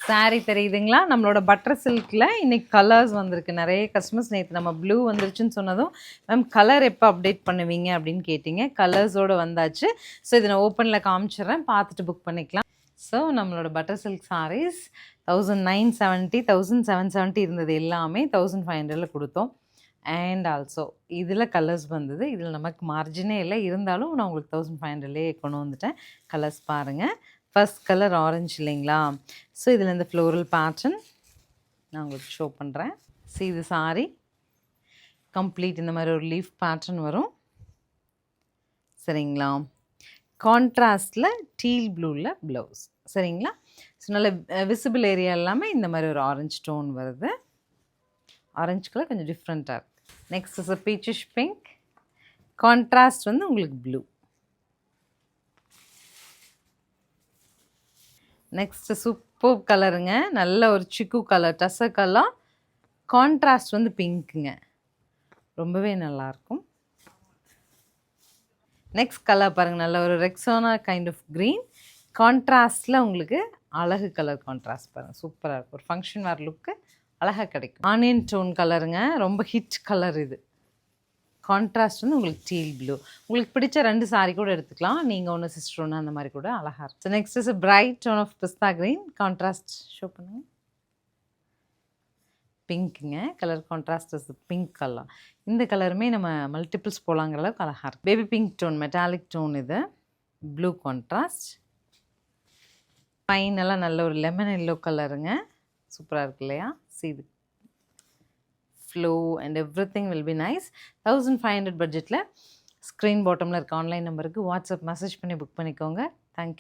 Sorry தெரியுதுங்களா? நம்மளோட butter சில்கில் இன்றைக்கி கலர்ஸ் வந்திருக்கு. நிறைய கஸ்டமர்ஸ் நேற்று நம்ம ப்ளூ வந்துருச்சுன்னு சொன்னதும், மேம் கலர் எப்போ அப்டேட் பண்ணுவீங்க அப்படின்னு கேட்டிங்க. கலர்ஸோடு வந்தாச்சு. ஸோ இதை நான் ஓப்பனில் காமிச்சிட்றேன், பார்த்துட்டு புக் பண்ணிக்கலாம். ஸோ நம்மளோட பட்டர் சில்க் சாரீஸ் 1970, 1770 இருந்தது எல்லாமே 1500 கொடுத்தோம். அண்ட் ஆல்சோ இதில் கலர்ஸ் வந்தது. இதில் நமக்கு மார்ஜினே இல்லை, இருந்தாலும் நான் உங்களுக்கு 1500 கொண்டு வந்துட்டேன். கலர்ஸ் பாருங்கள். ஃபர்ஸ்ட் கலர் ஆரஞ்சு இல்லைங்களா? ஸோ இதில் இந்த ஃப்ளோரல் பேட்டர்ன் நான் உங்களுக்கு ஷோ பண்ணுறேன். ஸோ இது சாரி கம்ப்ளீட் இந்த மாதிரி ஒரு லீஃப் பேட்டர்ன் வரும் சரிங்களா? கான்ட்ராஸ்டில் டீல் ப்ளூவில் ப்ளவுஸ் சரிங்களா? ஸோ நல்ல விசிபிள் ஏரியா இல்லாமல் இந்த மாதிரி ஒரு ஆரஞ்சு டோன் வருது. ஆரஞ்சு கலர் கொஞ்சம் டிஃப்ரெண்ட்டாக இருக்குது. Next is a peachish pink. Contrast வந்து உங்களுக்கு ப்ளூ. நெக்ஸ்ட்டு சூப்பர் கலருங்க. நல்ல ஒரு சிக்கு கலர், டசர் கலர். கான்ட்ராஸ்ட் வந்து பிங்க்குங்க. ரொம்பவே நல்லாயிருக்கும். நெக்ஸ்ட் கலர் பாருங்கள், நல்ல ஒரு ரெக்ஸோனா கைண்ட் ஆஃப் க்ரீன். கான்ட்ராஸ்டில் உங்களுக்கு அழகு கலர் கான்ட்ராஸ்ட் பாருங்கள், சூப்பராக இருக்கும். ஒரு ஃபங்க்ஷன் வேர் லுக்கு அழகாக கிடைக்கும். ஆனியன் டோன் கலருங்க, ரொம்ப ஹிட் கலர் இது. கான்ட்ராஸ்ட் வந்து உங்களுக்கு டீல் ப்ளூ. உங்களுக்கு பிடிச்ச 2 சாரி கூட எடுத்துக்கலாம். நீங்கள் ஒன்று சிஸ்டர் ஒன்று அந்த மாதிரி கூட அழகாக இருக்கும். So next is bright tone of pista green. Contrast show பண்ணுங்கள். பிங்க்குங்க, colour contrast is pink colour. இந்த கலருமே நம்ம மல்டிபிள்ஸ் போலாங்கிற அளவுக்கு அழகாக இருக்கும். Baby pink tone, metallic tone இது. Blue contrast. ஃபைனலாக நல்ல ஒரு லெமன் எல்லோ கலருங்க. சூப்பராக இருக்கு இல்லையா? இது flow and everything will be nice. 1500 பட்ஜெட்டில் ஸ்க்ரீன் பாட்டமில் இருக்க ஆன்லைன் நம்பருக்கு வாட்ஸ்அப் மெசேஜ் பண்ணி புக் பண்ணிக்கோங்க. தேங்க்யூ.